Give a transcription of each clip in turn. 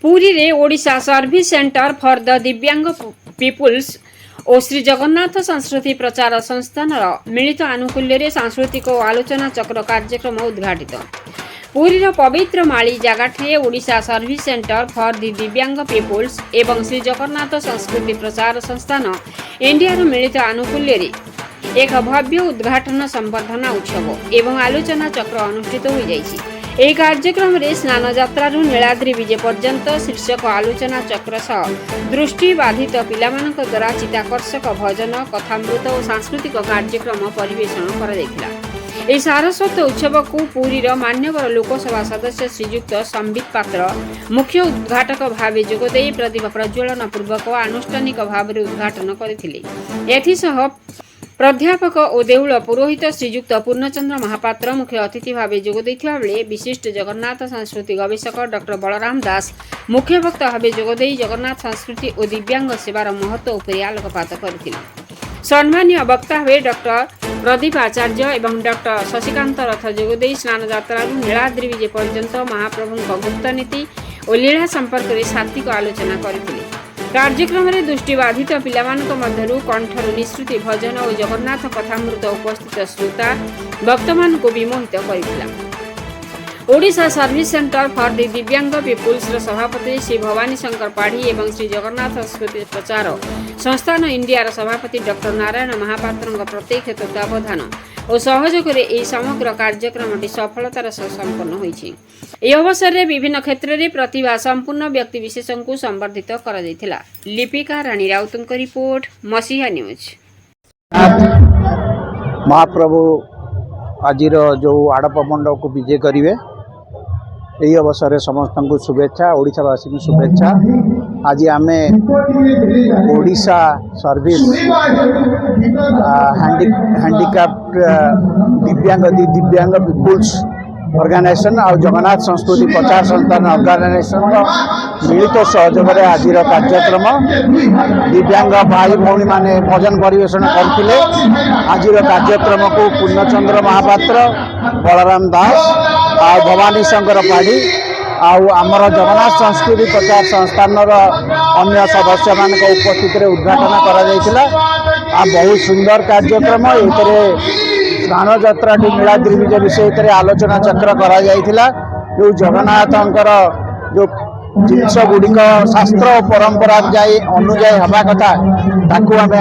पुरी रे Odisha service centre for the Divyang people's और श्री जगन्नाथ संस्कृति प्रचार संस्थान मिलित आनुकूल्य रे सांस्कृतिक और आलोचना चक्र कार्यक्रम उद्घाटित। पुरीर पवित्र माली जगह Odisha service centre for the Divyang people's एवं श्री जगन्नाथ संस्कृति प्रचार संस्थान इंडिया मिलित आनुकूल्य रे एक भव्य उद्घाटन संबर्धना उत्सव एवं आलोचना चक्र अनुष्ठित हो जाइछि। ଏହି କାର୍ଯ୍ୟକ୍ରମରେ ସ୍ନାନ ଯାତ୍ରାରୁ ନୀଳାଦ୍ରି ବିଜେ ପର୍ଯ୍ୟନ୍ତ ଶୀର୍ଷକ ଆଲୋଚନା ଚକ୍ର ସହ ଦୃଷ୍ଟିବାଧିତ ପିଲାମାନଙ୍କ ଦ୍ୱାରା ଚିତ୍ତାକର୍ଷକ ଭଜନ କଥାମୃତ ଓ ସାଂସ୍କୃତିକ କାର୍ଯ୍ୟକ୍ରମ ପରିବେଷଣ କରାଯାଇଥିଲା। ଏହି ସାରସ୍ୱତ ଉତ୍ସବକୁ ପୁରୀର ମାନ୍ୟବର ଲୋକସଭା ସଦସ୍ୟ ଶ୍ରୀଯୁକ୍ତ ସମ୍ବିତ ପାତ୍ର ମୁଖ୍ୟ ଉଦ୍ଘାଟକ ଭାବେ ଯୋଗଦେଇ ପ୍ରଦୀପ ପ୍ରଜ୍ୱଳନ ପୂର୍ବକ ଆନୁଷ୍ଠାନିକ ଭାବରେ ଉଦ୍ଘାଟନ କରିଥିଲେ। ଏଥିସହ प्राध्यापक और देउल पुरोहित श्रीजुक्त पूर्णचंद्र महापात्र मुख्य अतिथि भाव जोगदेइथिबा बेले विशिष्ट जगन्नाथ संस्कृति गवेषक डॉक्टर बलराम दास मुख्य वक्ता भाव जोगदेई जगन्नाथ संस्कृति और दिव्यांग सेवार महत्व उपर आलोकपात करथिले। सम्मानीय वक्ता भाव डॉक्टर प्रदीप आचार्य एवं डॉक्टर शशिकांत रथ जोगदेई स्नान यात्रा नीलाद्रि विजय पर्यंत महाप्रभु गुप्तनीति और लीला संपर्क में सात्विक आलोचना करथिले। कार्यक्रम में दृष्टिबाधित पिलामानक मध्यरु कंठरु निश्रुति भजन और जगन्नाथ कथामृत उपस्थित श्रोता भक्तमान को विमोहित करथिला। Odisha service centre for the Divyang peoples सभापति श्री भवानी शंकर पाढ़ी एवं श्री जगन्नाथ संस्कृति प्रचार संस्थान इंडिया सभापति डॉक्टर नारायण महापात्र प्रत्यक्ष तत्वावधान और सहयोग में समग्र कार्यक्रम सफलतार संपन्न होइछि। यह अवसर में विभिन्न क्षेत्र में प्रतिभा संपूर्ण व्यक्ति विशेष को संबर्धित करा जायथिला। लिपिका रानी राउतଙ୍କ रिपोर्ट मसीहा न्यूज। महाप्रभु आज जो आड़प मंडप को विजय करेंगे यही अवसर समस्त को शुभेच्छा ओडिशावासी को शुभेच्छा। आज आम ओडिशा सर्विस हैंडीक्राफ्ट दिव्यांग पीपुल्स ऑर्गेनाइजेशन और जगन्नाथ संस्कृति प्रचार संस्थान ऑर्गेनाइजेशन मिलित सहयोग में आज कार्यक्रम दिव्यांग भाई भौणी माने भजन परिवेषण करते। आज कार्यक्रम को पूर्णचंद्र महापात्र बलराम दास आ भवानी शंकर पाढ़ी आमर जगन्नाथ संस्कृति प्रचार संस्थान अन्य सदस्य मान उपस्थित उद्घाटन करा बहुत सुंदर कार्यक्रम। ये स्नान यात्रा नीलाद्रि विजय विषय आलोचना चक्र करा जो जगन्नाथंकर जो जिनस गुड़िक शास्त्र और परंपरा अनुजाई हवा कथा ताकू आम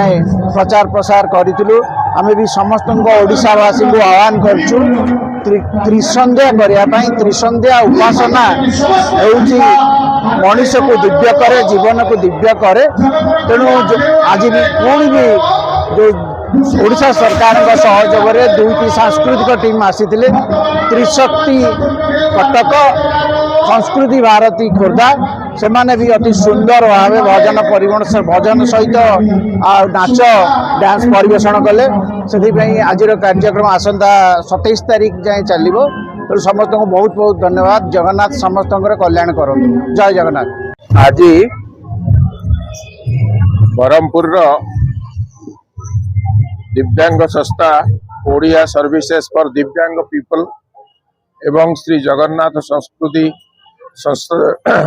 प्रचार प्रसार करूँ। आम भी समस्त ओडिशावासी को आह्वान करूँ त्रिसंध्या करने। त्रिसंध्या उपासना होउची मनुष्य को दिव्य करे जीवन को दिव्य करे। तेणु आज भी पुणी भी जो ओडिशा सरकार का सहयोग में दुईटी सांस्कृतिक टीम आसी त्रिशक्ति कटक संस्कृति भारती खोर्धा से माने भी अति सुंदर भाव भजन भजन सहित नाच डांस परिवेषण कले। से आज कार्यक्रम आसंता 27 तारीख जाए चलो। तो समस्त को बहुत बहुत धन्यवाद। जगन्नाथ समस्त कल्याण करूँ। जय जगन्नाथ। आज ब्रह्मपुर दिव्यांग संस्था ओडिया सर्विसेज फॉर दिव्यांग पीपल एवं श्री जगन्नाथ संस्कृति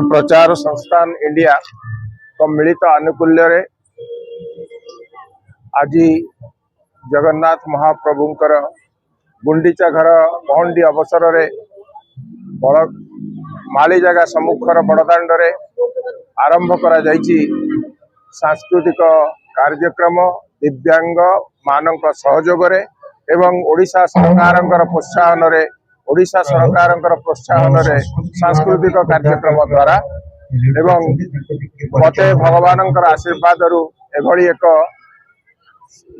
प्रचार संस्थान इंडिया को मिलित आनुकूल्य रे आज जगन्नाथ महाप्रभुंकर गुंडीचा घर पहंडी अवसर रे बड़ माली जगह सम्मुखर बड़दाण्ड रे आरंभ करा जायछि सांस्कृतिक कार्यक्रम दिव्यांग मानक सहयोग रे एवं ओडिशा सरकारंकर प्रोत्साहन रे ओडिशा सरकारंकर प्रोत्साहन रे सांस्कृतिक कार्यक्रम द्वारा एवं मते भगवानंकर आशीर्वाद रु एभली एक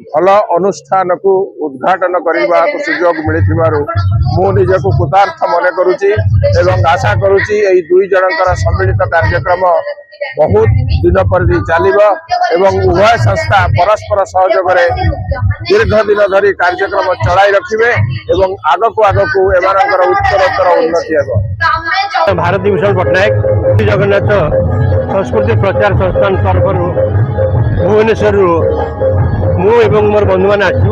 भल अनुष्ठान को उद्घाटन करने को सुजोग मिलिथिबारु मु निजको कृतार्थ मने करूची एवं आशा करूची एई दुई जनकर सम्मिलित कार्यक्रम बहुत दिन पर चलिबो एवं उभय संस्था परस्पर सहयोग रे दीर्घ दिन धरी कार्यक्रम चलाई रखिबे एवं आगको एमानकर उत्तरोत्तर उन्नति हेबो। भारती भूषण पट्टनायक जगन्नाथ संस्कृति प्रचार संस्थान तरफ भुवनेश्वर मु एवं मोर बंधु मैंने आसु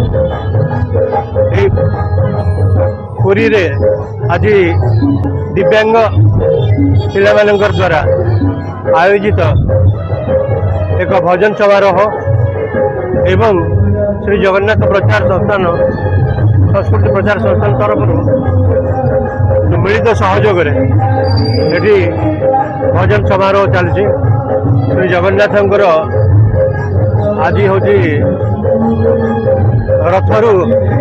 पुरी रे आज दिव्यांग पिला द्वारा आयोजित एक भजन समारोह एवं श्री जगन्नाथ प्रचार संस्थान संस्कृति प्रचार संस्थान तरफ मिलित सहयोग एटी भजन समारोह चलती श्री जगन्नाथ आज हूँ रथरू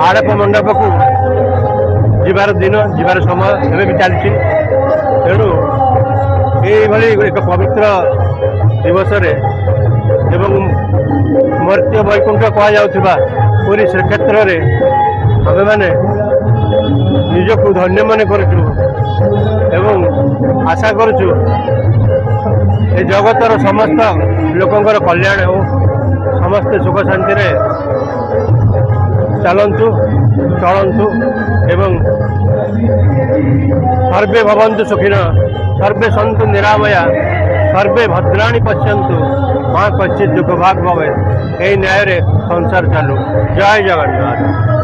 आड़प मंडप को जीवार दिन जीवार समय एवं भी चलती तेणु यही एक पवित्र दिवस एवं मर्त्य वैकुंठ कहुवा पूरी श्रीक्षेत्र में आमे मैंने निजक धन्य मन करुचु एवं आशा करुचु ए जगतर समस्त लोकंकर कल्याण हो समस्त सुख शांति रे चलंतु चलंतु एवं सर्वे भवन्तु सुखिन सर्वे सन्तु निरामया सर्वे भद्राणि पश्यन्तु मां कश्चित् दुःख भाग भवे यही न्याय रे संसार चालू। जय जगन्नाथ।